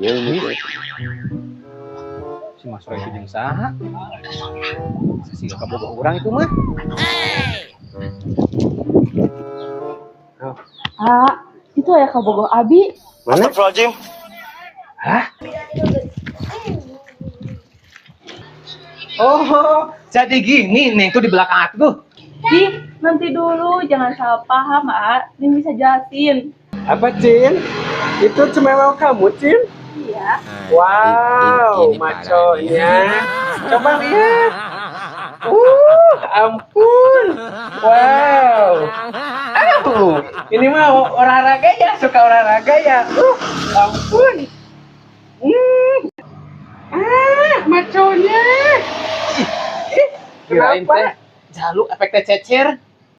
Ya unik. Si Mas Roy itu jeung saha? Sesiga kabogoh urang itu mah. Itu ya kabogoh Abi. Mana? Hah? Oh, jadi gini nih tuh di belakang aku tuh. Nanti dulu, jangan salah paham, Ini bisa jelasin. Apa, Cin? Itu cemewel kamu, Cin? Iya. Wow, maconya. Coba lihat. Ampun. Wow. Aduh, ini mah olahraga ya, suka olahraga ya. Ampun. Maconya. Kirain Kenapa? teh jaluk efek teh cecer.